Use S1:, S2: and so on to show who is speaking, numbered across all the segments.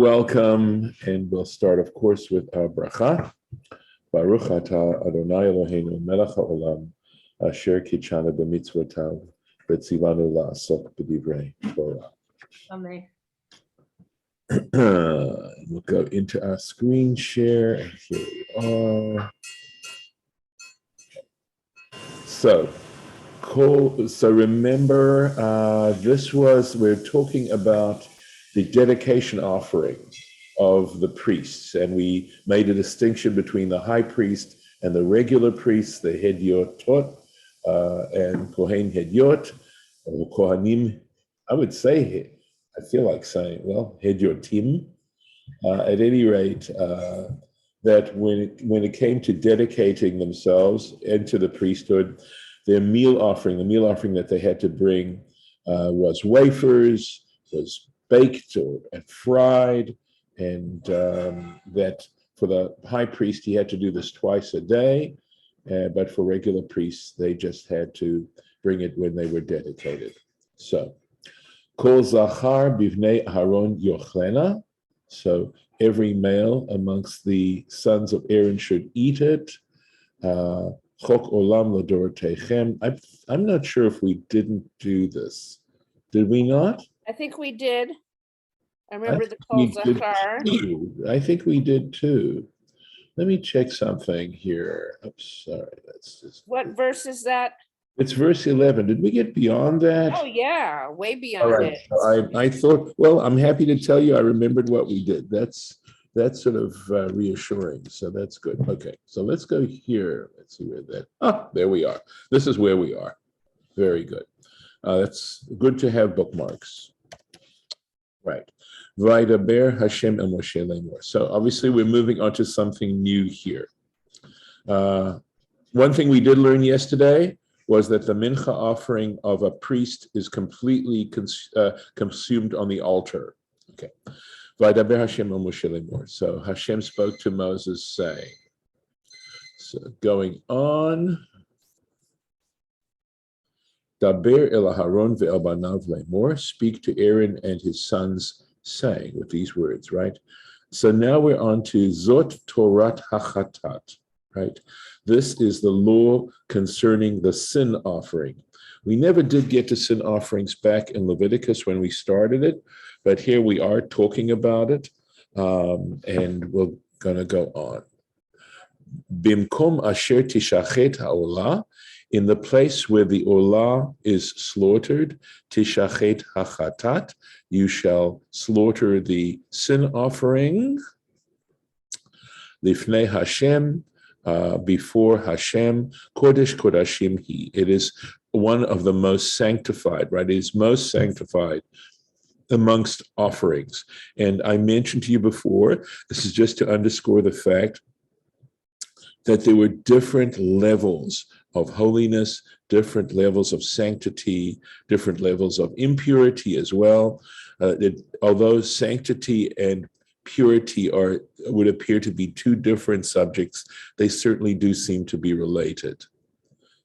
S1: Welcome, and we'll start, of course, with our bracha. Baruch atah Adonai Eloheinu melech haolam asher kitshanu b'mitzvotav v'tzivanu la'asok b'divrei Torah.
S2: Amen.
S1: We'll go into our screen share, and here we are. So remember, we're talking about the dedication offering of the priests, and we made a distinction between the high priest and the regular priests, the hedyotot and kohen hedyot, or kohanim. I would say, I feel like saying, well, hedyotim. At any rate, that when it came to dedicating themselves into the priesthood, their meal offering, the meal offering that they had to bring was wafers, was baked and fried, and that for the high priest, he had to do this twice a day, but for regular priests, they just had to bring it when they were dedicated. So, Kol Zachar Bivnei Aharon Yochlena, so every male amongst the sons of Aaron should eat it. Chok Olam L'Dorotechem. I'm not sure if we didn't do this. Did we not?
S2: I think we did. I remember the Kol Zachar.
S1: I think we did too. Let me check something here. Oops, sorry. That's just.
S2: What verse is that?
S1: It's verse 11. Did we get beyond that?
S2: Oh yeah, way beyond
S1: All right.
S2: it.
S1: So I thought. Well, I'm happy to tell you I remembered what we did. That's sort of reassuring. So that's good. Okay. So let's go here. Let's see where that. There we are. This is where we are. Very good. That's good to have bookmarks. Right. Vaydaber Hashem el Moshe lemor. So obviously we're moving on to something new here. One thing we did learn yesterday was that the mincha offering of a priest is completely consumed on the altar. Okay. Vaydaber Hashem el Moshe lemor. So Hashem spoke to Moses saying, so going on, Daber el Aharon ve'el banav lemor, speak to Aaron and his sons, saying, with these words, right? So now we're on to Zot Torat HaChatat, right? This is the law concerning the sin offering. We never did get to sin offerings back in Leviticus when we started it, but here we are talking about it, and we're going to go on. Bimkom asher tishachet ha'olah, in the place where the olah is slaughtered, tishachet hachatat, you shall slaughter the sin offering. Lifnei Hashem, before Hashem, kodesh kodashim he. It is one of the most sanctified, right? It is most sanctified amongst offerings. And I mentioned to you before, this is just to underscore the fact that there were different levels of holiness, different levels of sanctity, different levels of impurity as well. Although sanctity and purity would appear to be two different subjects, they certainly do seem to be related.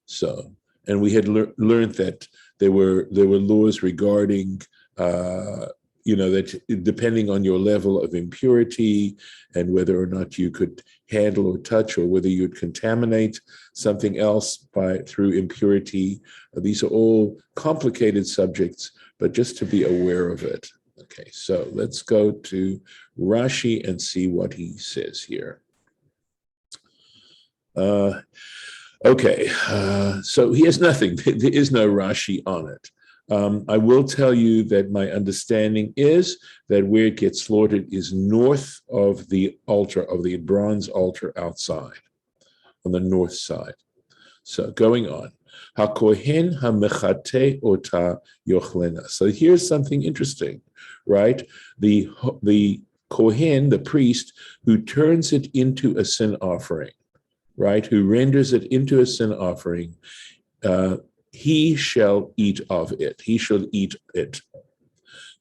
S1: So, and we had learned that there were laws regarding that depending on your level of impurity and whether or not you could handle or touch, or whether you'd contaminate something else through impurity, these are all complicated subjects, but just to be aware of it. Okay, so let's go to Rashi and see what he says here. Okay, so he has nothing. There is no Rashi on it. I will tell you that my understanding is that where it gets slaughtered is north of the altar, of the bronze altar outside, on the north side. So going on. HaKohen HaMechate Ota Yochlena. So here's something interesting, right? The Kohen, the priest, who turns it into a sin offering, right? Who renders it into a sin offering, he shall eat of it. He shall eat it.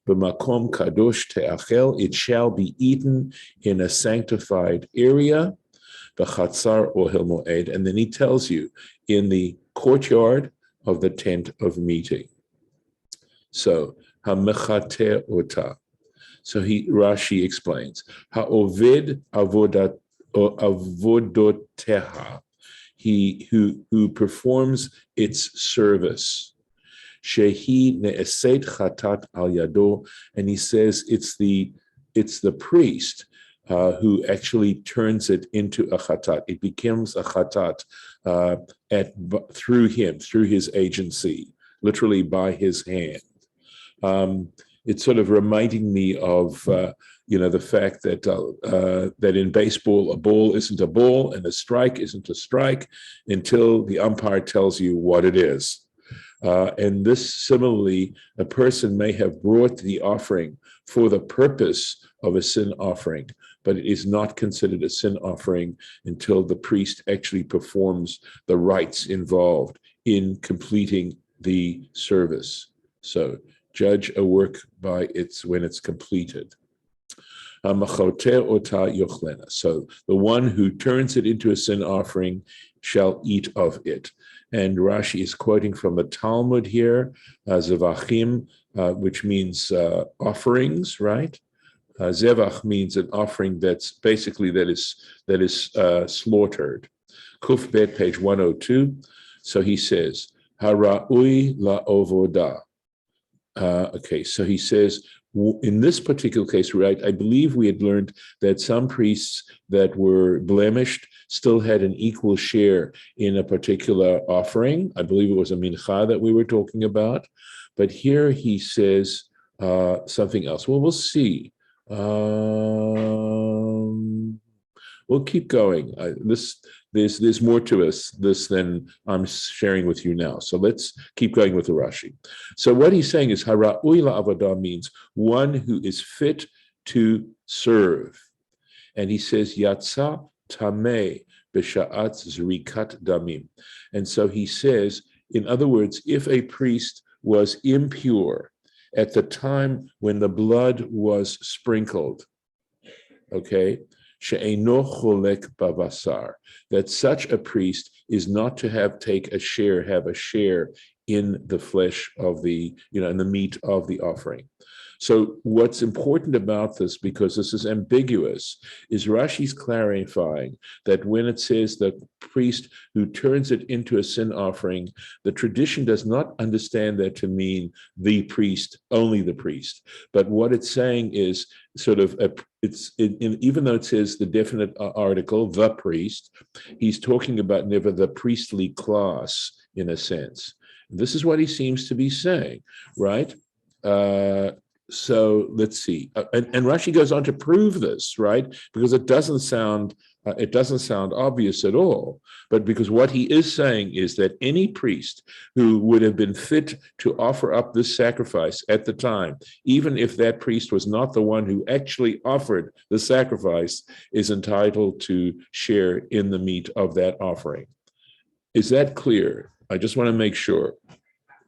S1: B'makom kadosh te'achel, it shall be eaten in a sanctified area. B'chatzar ohel moed, and then he tells you in the courtyard of the tent of meeting. So hamechate ota. So Rashi explains, ha'oved avodoteha, he who performs its service. Shehi ne'eset chatat al yado, and he says it's the priest who actually turns it into a chatat. It becomes a chatat through him, through his agency, literally by his hand. It's sort of reminding me of the fact that that in baseball a ball isn't a ball and a strike isn't a strike until the umpire tells you what it is. And this, similarly, a person may have brought the offering for the purpose of a sin offering, but it is not considered a sin offering until the priest actually performs the rites involved in completing the service. So judge a work by when it's completed. So the one who turns it into a sin offering shall eat of it. And Rashi is quoting from the Talmud here, Zevachim, which means offerings, right? Zevach means an offering that's basically that is slaughtered. Kuf Bet, page 102. So he says, Hara'ui la'ovodah. Okay, so he says, in this particular case, right, I believe we had learned that some priests that were blemished still had an equal share in a particular offering. I believe it was a mincha that we were talking about. But here he says something else. Well, we'll see. We'll keep going. There's more to this than I'm sharing with you now. So let's keep going with the Rashi. So what he's saying is hara'ui la'avodah means one who is fit to serve. And he says yatsa tameh b'sha'at zrikat damim. And so he says, in other words, if a priest was impure at the time when the blood was sprinkled, okay, she'eino cholek bavasar, that such a priest is not to have a share in the flesh of in the meat of the offering. So what's important about this, because this is ambiguous, is Rashi's clarifying that when it says the priest who turns it into a sin offering, the tradition does not understand that to mean the priest, only the priest. But what it's saying is sort of, even though it says the definite article, the priest, he's talking about never the priestly class in a sense. This is what he seems to be saying, right? So let's see, and Rashi goes on to prove this, right? Because it doesn't sound obvious at all. But because what he is saying is that any priest who would have been fit to offer up this sacrifice at the time, even if that priest was not the one who actually offered the sacrifice, is entitled to share in the meat of that offering. Is that clear? I just want to make sure,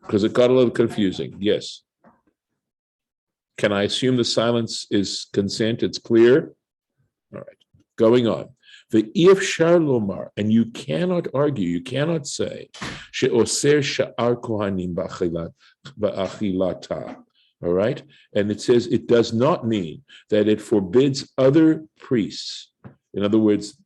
S1: because it got a little confusing. Yes. Can I assume the silence is consent? It's clear? All right, going on. The Ifshar Lomar, and you cannot argue, you cannot say, she'oser sha'ar kohanim ba'achilata. All right? And it says it does not mean that it forbids other priests, in other words,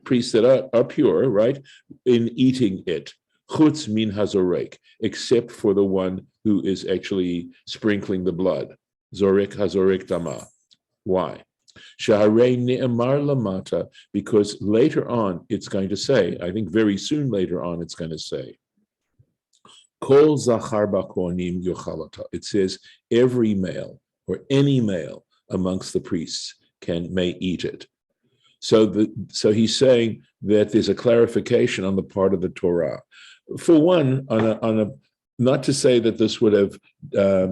S1: priests that are pure, right, in eating it. Chutz min hazorek, except for the one who is actually sprinkling the blood. Zorek hazorek dama. Why? Shaharei ne'emar lamata, because later on it's going to say, I think very soon later on it's going to say, Kol zachar ba'kohanim yochalata. It says every male or any male amongst the priests may eat it. So he's saying that there's a clarification on the part of the Torah. For one, not to say that this would have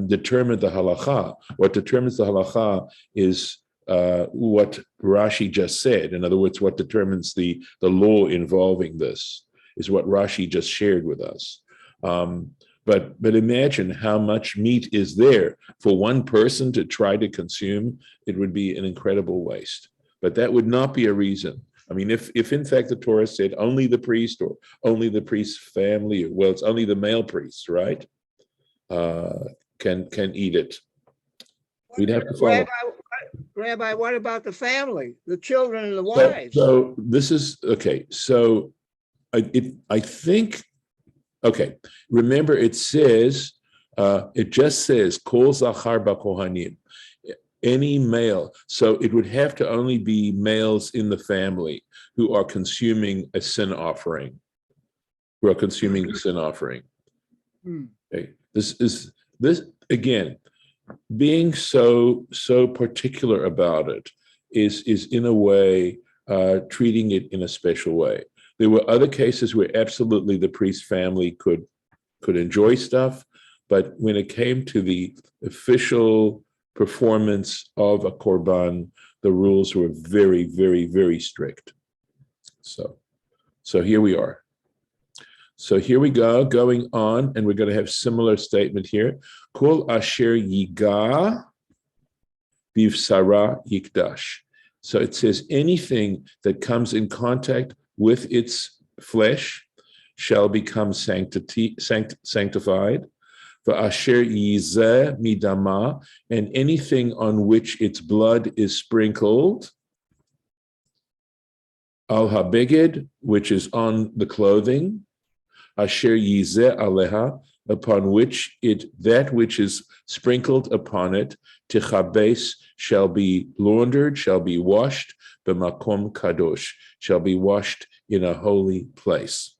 S1: determined the halacha. What determines the halacha is what Rashi just said. In other words, what determines the law involving this is what Rashi just shared with us. But imagine how much meat is there for one person to try to consume. It would be an incredible waste. But that would not be a reason. I mean, if in fact the Torah said only the priest or only the priest's family, well, it's only the male priests, right, can eat it. We'd have to follow.
S3: Rabbi, what about the family, the children and the
S1: So,
S3: wives?
S1: so this is okay. So I think, okay. Remember, it says, it just says kol zachar b'kohanim, any male. So it would have to only be males in the family who are consuming a sin offering. Who are consuming the sin offering. Okay. This again, being so particular about it is in a way treating it in a special way. There were other cases where absolutely the priest family could enjoy stuff, but when it came to the official performance of a korban, the rules were very, very, very strict. So here we are. So here we go, going on, and we're going to have similar statement here. Kol asher yiga bivsara yikdash. So it says anything that comes in contact with its flesh shall become sanctified. V'asher yizeh midama, and anything on which its blood is sprinkled. Al habeged, which is on the clothing. Asher yizeh aleha, upon which that which is sprinkled upon it, tichabes, shall be laundered, shall be washed, b'makom kadosh, shall be washed in a holy place.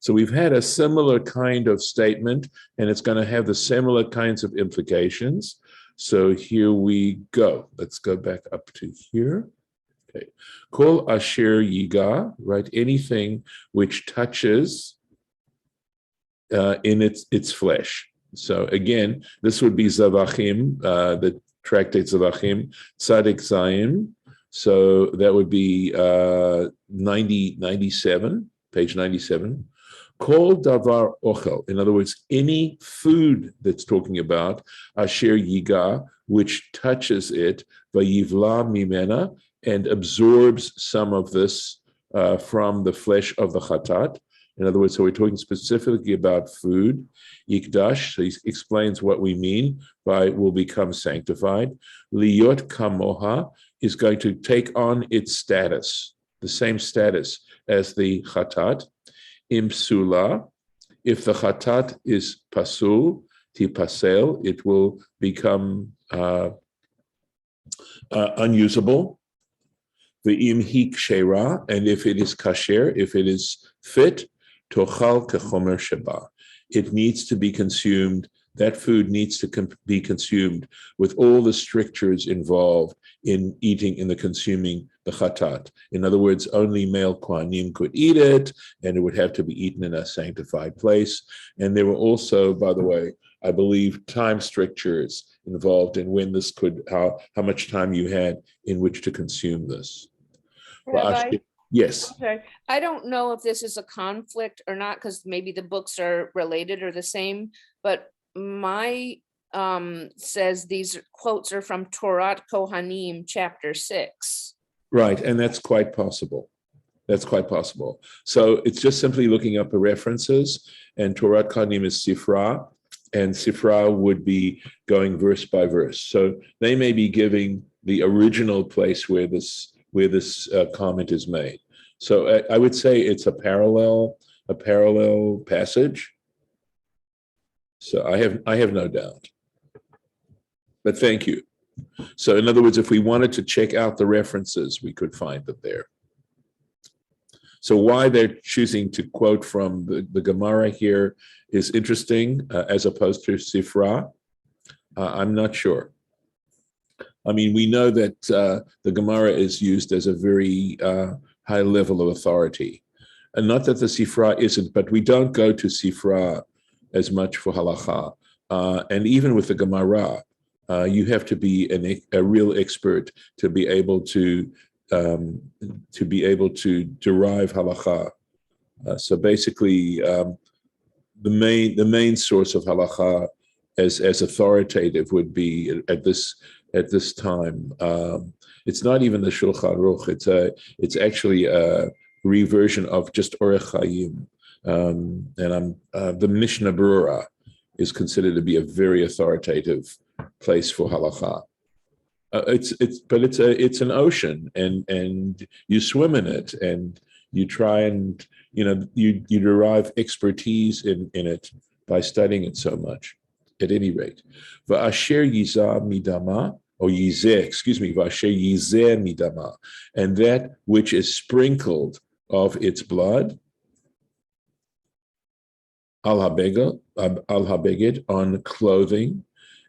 S1: So we've had a similar kind of statement, and it's going to have the similar kinds of implications. So here we go. Let's go back up to here. Okay. Kol asher yiga, right? Anything which touches in its flesh. So again, this would be Zavachim, the tractate Zavachim, Tzadik Zayim. So that would be 97, page 97. Kol davar ochel, in other words, any food that's talking about asher yiga, which touches it, vayivla mimena, and absorbs some of this from the flesh of the chatat. In other words, so we're talking specifically about food. Yikdash, so he explains what we mean by will become sanctified. Liyot kamoha is going to take on its status, the same status as the chatat. Imsula, if the chatat is pasul, tipasel, it will become unusable. The imhi kshera, and if it is kasher, if it is fit, tochal kechomer sheba. It needs to be consumed. That food needs to be consumed with all the strictures involved in eating, in the consuming the chatat. In other words, only male kohanim could eat it, and it would have to be eaten in a sanctified place. And there were also, by the way, I believe, time strictures involved in when this could, how much time you had in which to consume this.
S2: Rabbi,
S1: yes.
S2: okay. I don't know if this is a conflict or not, because maybe the books are related or the same, but my says these quotes are from Torat Kohanim, chapter 6.
S1: Right, and that's quite possible. That's quite possible. So it's just simply looking up the references, and Torat Kohanim is Sifra, and Sifra would be going verse by verse. So they may be giving the original place where this comment is made. So I would say it's a parallel passage. So I have no doubt. But thank you. So in other words, if we wanted to check out the references, we could find them there. So why they're choosing to quote from the Gemara here is interesting, as opposed to Sifra. I'm not sure. I mean, we know that the Gemara is used as a very high level of authority. And not that the Sifra isn't, but we don't go to Sifra as much for halacha. And even with the Gemara, you have to be a real expert to be able to derive halacha. So basically, the main source of halacha as authoritative would be at this time. It's not even the Shulchan Aruch. It's actually a reversion of just Orech Chaim. And the Mishnah Berurah is considered to be a very authoritative place for halacha. It's an ocean, and you swim in it, and you try and you derive expertise in it by studying it so much. At any rate, va'asher yizah midama, or yizeh, excuse me, va'asher yizeh midama, and that which is sprinkled of its blood, al habeged, on clothing.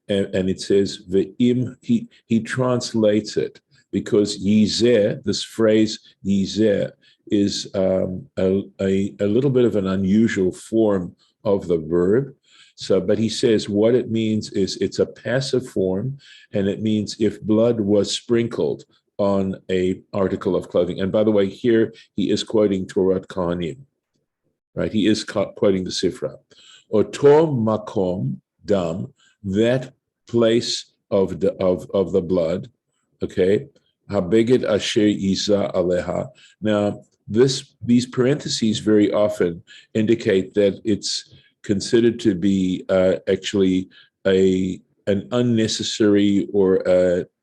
S1: And it says ve'im, he translates it, because yizeh, this phrase yizeh, is a little bit of an unusual form of the verb. So, but he says what it means is it's a passive form, and it means if blood was sprinkled on a article of clothing. And by the way, here he is quoting Torah Kohanim, right? He is quoting the Sifra. Oto makom dam, that place of the blood, okay. Habeged asher yizah aleha. Now, these parentheses very often indicate that it's considered to be actually an unnecessary or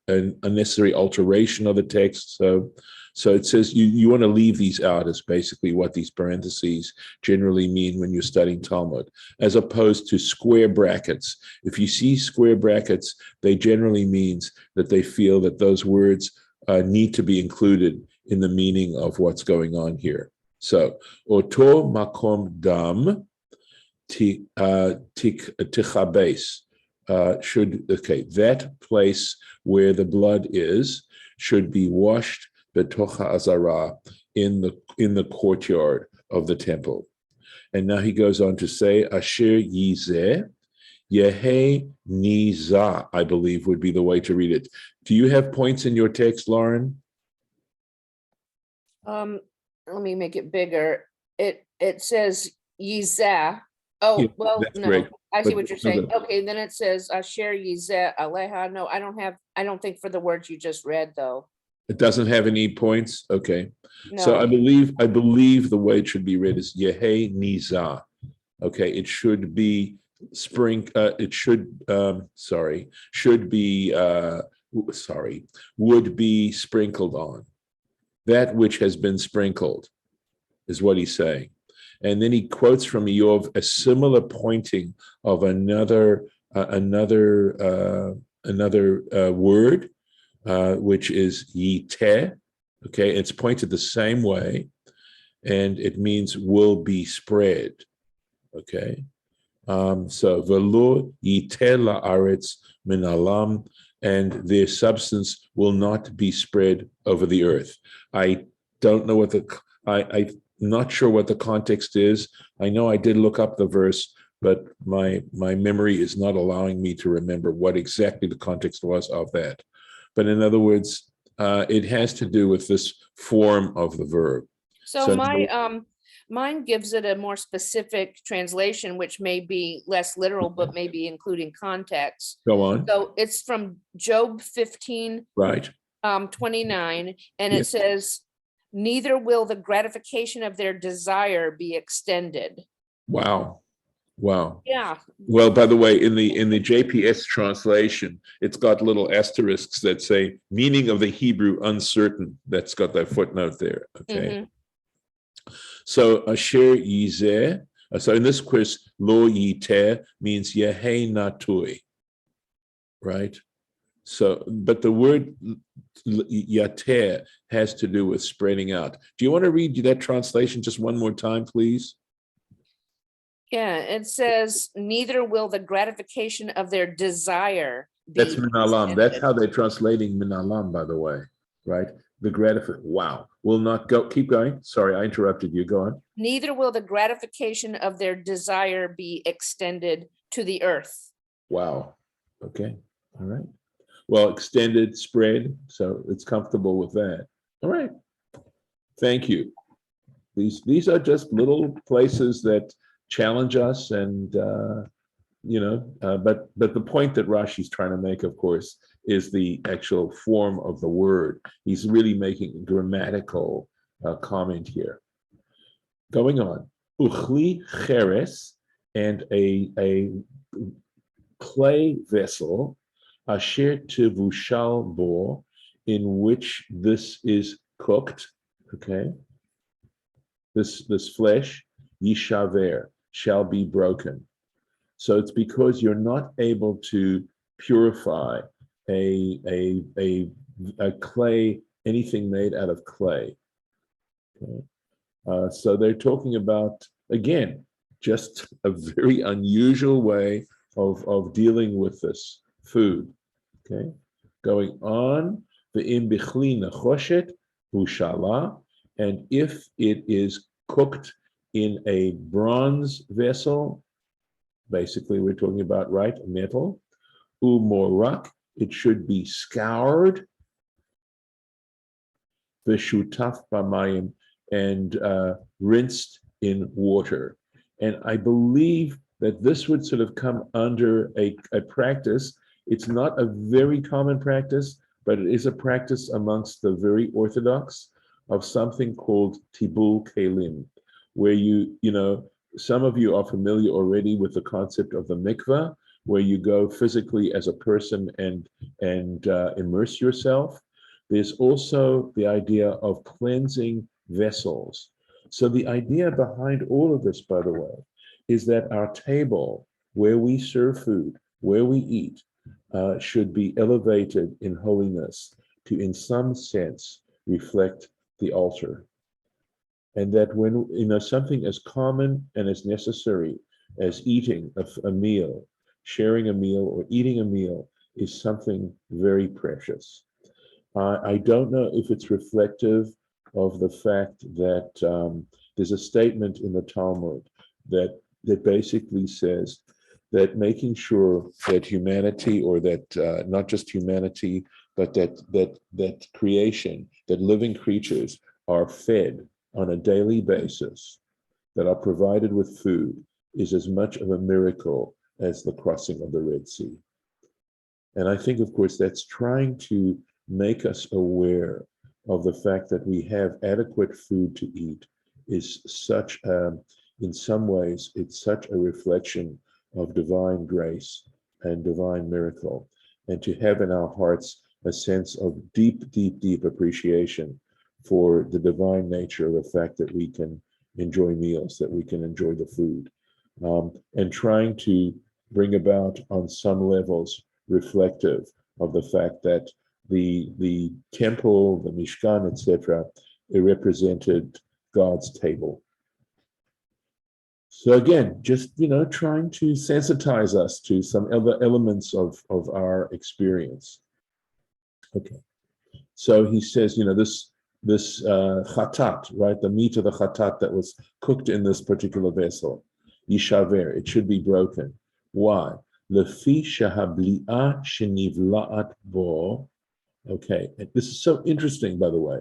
S1: an unnecessary alteration of the text. So it says you want to leave these out, is basically what these parentheses generally mean when you're studying Talmud, as opposed to square brackets. If you see square brackets, they generally means that they feel that those words need to be included in the meaning of what's going on here. So, oto makom dam tichabes, that place where the blood is should be washed betocha azara, in the courtyard of the temple. And now he goes on to say, asher yizeh yehe niza, I believe would be the way to read it. Do you have points in your text, Lauren?
S2: Let me make it bigger. It says yizeh. Oh,
S1: Yeah,
S2: well,
S1: that's
S2: no,
S1: great.
S2: I see
S1: But
S2: what you're saying. Okay, then it says asher yizeh aleha. No, I don't think for the words you just read, though.
S1: It doesn't have any points. Okay, so
S2: No.
S1: I believe the way it should be read is Yehe Niza. Okay, it should be would be sprinkled on. That which has been sprinkled is what he's saying. And then he quotes from Eov a similar pointing of another word, which is yiteh. Okay, it's pointed the same way, and it means will be spread. Okay, so velo yiteh la'aretz min alam, and their substance will not be spread over the earth. I don't know what I'm not sure what the context is. I know I did look up the verse, but my memory is not allowing me to remember what exactly the context was of that. But in other words, it has to do with this form of the verb.
S2: So mine gives it a more specific translation, which may be less literal, but maybe including context.
S1: Go on.
S2: So it's from Job 15,
S1: right,
S2: 29, and
S1: yes.
S2: It says, neither will the gratification of their desire be extended.
S1: Wow.
S2: Yeah.
S1: Well, by the way, in the JPS translation, it's got little asterisks that say meaning of the Hebrew uncertain. That's got that footnote there. Okay. Mm-hmm. So asher yizeh. So in this quiz, lo yiteh means yehe natui, right? So, but the word yateh has to do with spreading out. Do you want to read that translation just one more time, please?
S2: Yeah, it says, neither will the gratification of their desire be.
S1: That's minalam. That's how they're translating minalam, by the way, right? The gratification. Wow. Will not go. Keep going. Sorry, I interrupted you. Go on.
S2: Neither will the gratification of their desire be extended to the earth.
S1: Wow. Okay. All right. Well, extended, spread. So it's comfortable with that. All right. Thank you. These are just little places that challenge us, and but the point that Rashi's trying to make, of course, is the actual form of the word. He's really making a grammatical comment here. Going on, uchli cheres, and a clay vessel, asher tivushal bo, in which this is cooked, okay? This flesh, yishaver, shall be broken. So it's because you're not able to purify a clay, anything made out of clay. Okay? So they're talking about, again, just a very unusual way of dealing with this food. Okay, going on, the imbichli nachoshet hushala, and if it is cooked in a bronze vessel, basically we're talking about, right, metal, umorak, it should be scoured, v'shutaf b'mayim, and rinsed in water. And I believe that this would sort of come under a practice. It's not a very common practice, but it is a practice amongst the very Orthodox of something called tibul kelim, where you know, some of you are familiar already with the concept of the mikveh, where you go physically as a person and immerse yourself. There's also the idea of cleansing vessels. So the idea behind all of this, by the way, is that our table, where we serve food, where we eat, should be elevated in holiness to, in some sense, reflect the altar. And that when, you know, something as common and as necessary as eating a meal, sharing a meal or eating a meal is something very precious. I don't know if it's reflective of the fact that there's a statement in the Talmud that basically says that making sure that humanity, or that not just humanity, but that creation, that living creatures are fed on a daily basis, that are provided with food, is as much of a miracle as the crossing of the Red Sea. And I think, of course, that's trying to make us aware of the fact that we have adequate food to eat is such, in some ways, it's such a reflection of divine grace and divine miracle. And to have in our hearts a sense of deep, deep, deep appreciation for the divine nature of the fact that we can enjoy meals, that we can enjoy the food, and trying to bring about on some levels reflective of the fact that the temple, the Mishkan, etc., it represented God's table. So again, just, you know, trying to sensitize us to some other elements of our experience. Okay, so he says, you know, this chatat, right, the meat of the chatat that was cooked in this particular vessel, yishaver, it should be broken. Why? Lefi shahabli'ah shenivla'at bo. Okay, and this is so interesting, by the way,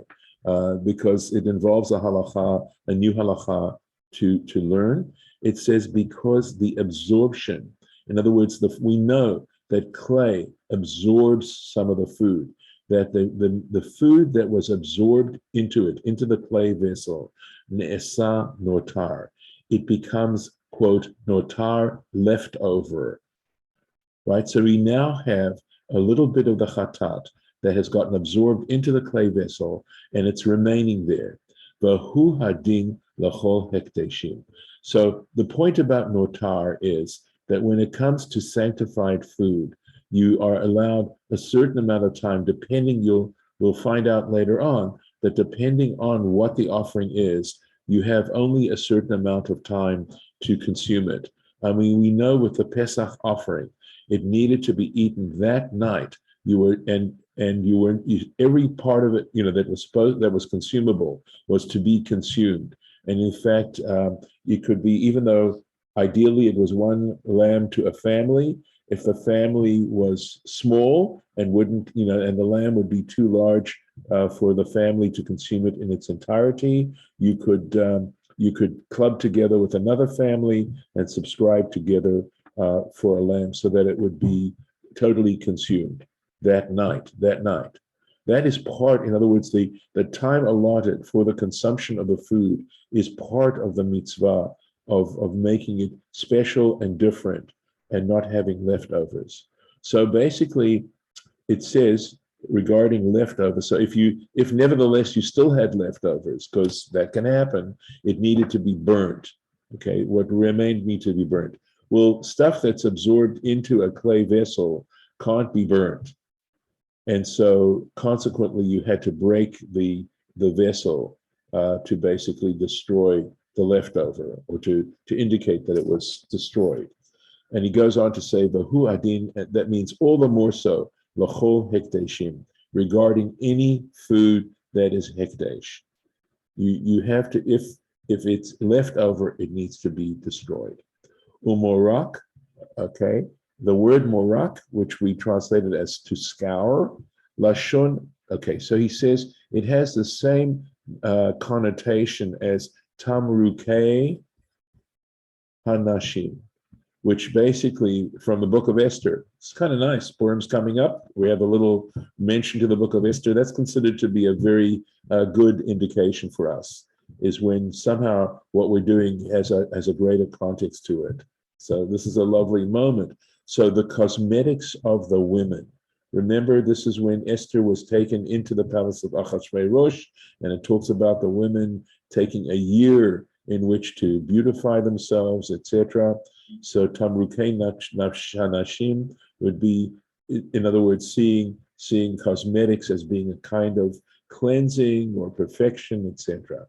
S1: because it involves a halacha, a new halacha to learn. It says because the absorption, in other words, we know that clay absorbs some of the food, that the food that was absorbed into it, into the clay vessel, ne'esa notar, it becomes, quote, notar, leftover, right? So we now have a little bit of the chatat that has gotten absorbed into the clay vessel, and it's remaining there. V'hu hadin l'chol hekteshim. So the point about notar is that when it comes to sanctified food, you are allowed a certain amount of time, depending, we'll find out later on, that depending on what the offering is, you have only a certain amount of time to consume it. I mean, we know with the Pesach offering, it needed to be eaten that night. Every part of it, you know, that was consumable was to be consumed. And in fact, it could be, even though ideally it was one lamb to a family, if the family was small and wouldn't, you know, and the lamb would be too large for the family to consume it in its entirety, you could club together with another family and subscribe together for a lamb so that it would be totally consumed that night. That is part, in other words, the time allotted for the consumption of the food is part of the mitzvah of making it special and different and not having leftovers. So basically, it says regarding leftovers. So if nevertheless you still had leftovers, because that can happen, it needed to be burnt. Okay, what remained need to be burnt. Well, stuff that's absorbed into a clay vessel can't be burnt. And so consequently, you had to break the vessel to basically destroy the leftover, or to indicate that it was destroyed. And he goes on to say, "Vahu adin," that means all the more so, l'chol hekdeshim, regarding any food that is hekdesh. You have to, if it's left over, it needs to be destroyed. Umorak, okay, the word morak, which we translated as to scour, lashon, okay, so he says it has the same connotation as tamruke hanashim, which basically, from the book of Esther, it's kind of nice. Purim's coming up. We have a little mention to the book of Esther. That's considered to be a very good indication for us, is when somehow what we're doing has a greater context to it. So this is a lovely moment. So the cosmetics of the women. Remember, this is when Esther was taken into the palace of Achashverosh, and it talks about the women taking a year in which to beautify themselves, etc. So Tamrukei Nafshanashim would be, in other words, seeing cosmetics as being a kind of cleansing or perfection, etc.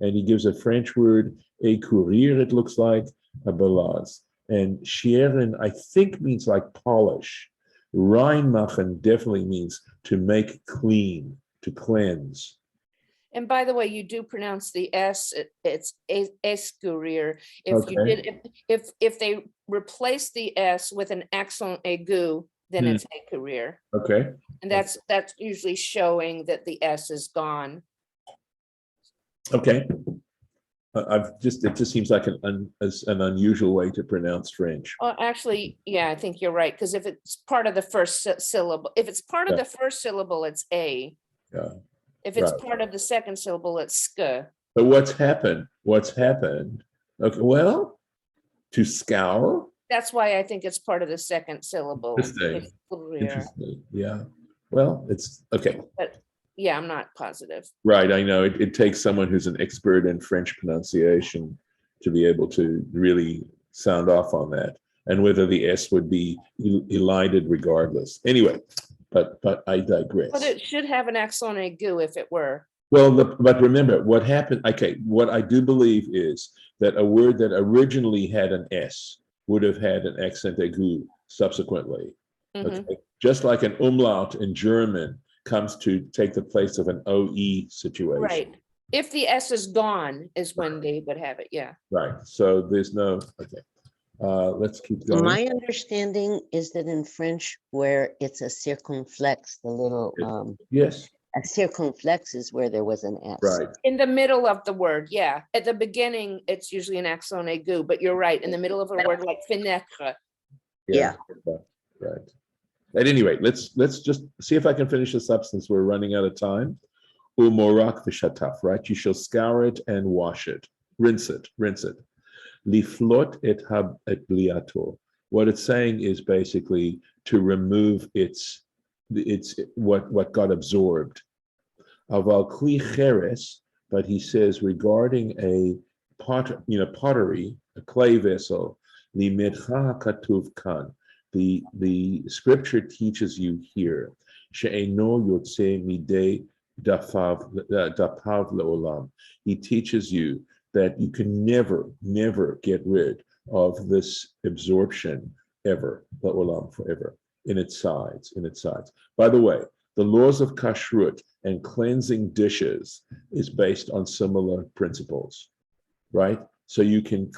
S1: And he gives a French word, écourir, it looks like, a belaz. And shieren, I think, means like polish. Reinmachen definitely means to make clean, to cleanse.
S2: And by the way, you do pronounce the S, it's escurir. If you
S1: Okay.
S2: did, if they replace the S with an accent aigu, then it's a career.
S1: Okay.
S2: And that's usually showing that the S is gone.
S1: Okay. It just seems like an unusual way to pronounce French.
S2: Well, actually, yeah, I think you're right. Because if it's part of the first syllable, if it's part of
S1: Yeah.
S2: the first syllable, it's A.
S1: Yeah.
S2: If it's
S1: Right.
S2: part of the second syllable, it's sk.
S1: But what's happened? Okay, well, to scour.
S2: That's why I think it's part of the second syllable.
S1: Interesting.
S2: It's career.
S1: Interesting. Yeah. Well, it's okay.
S2: But yeah, I'm not positive.
S1: Right. I know it takes someone who's an expert in French pronunciation to be able to really sound off on that, and whether the S would be elided regardless. Anyway, but I digress.
S2: But it should have an accent aigu if it were.
S1: Well, but remember what happened. Okay, what I do believe is that a word that originally had an S would have had an accent aigu subsequently. Okay, just like an umlaut in German comes to take the place of an OE situation.
S2: Right. If the S is gone is when they would have it. Yeah.
S1: Right. So there's no, okay. Let's keep going.
S4: My understanding is that in French, where it's a circumflex, the little
S1: Yes.
S4: a circumflex is where there was an S.
S1: Right.
S2: In the middle of the word, yeah. At the beginning, it's usually an accent aigu, but you're right. In the middle of a word like fenêtre.
S4: Yeah.
S1: Right. At any rate, let's just see if I can finish this up since we're running out of time. Umorak v'shataf, right? You shall scour it and wash it, rinse it. Liflot et bliato. What it's saying is basically to remove its what got absorbed. Aval kli cheres, but he says regarding a pottery, a clay vessel, limedcha katuv kan. The scripture teaches you here, she'eno yotze midei dapav leolam. He teaches you that you can never get rid of this absorption ever, leolam, forever, in its sides. By the way, the laws of kashrut and cleansing dishes is based on similar principles, right? So you can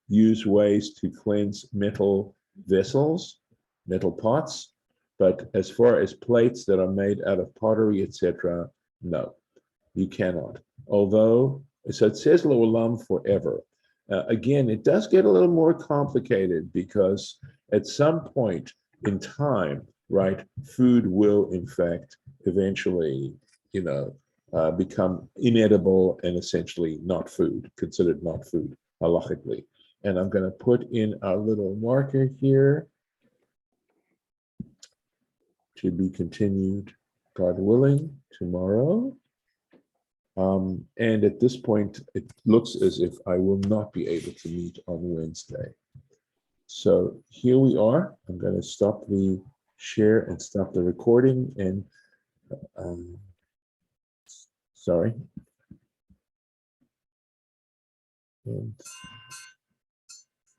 S1: use ways to cleanse metal vessels, metal pots, but as far as plates that are made out of pottery, etc., no, you cannot. Although, so it says le'olam, forever. Again, it does get a little more complicated because at some point in time, right, food will in fact eventually, become inedible and essentially not food, considered not food halachically. And I'm going to put in our little marker here. to be continued, God willing, tomorrow. And at this point, it looks as if I will not be able to meet on Wednesday. So here we are. I'm going to stop the share and stop the recording. And sorry. And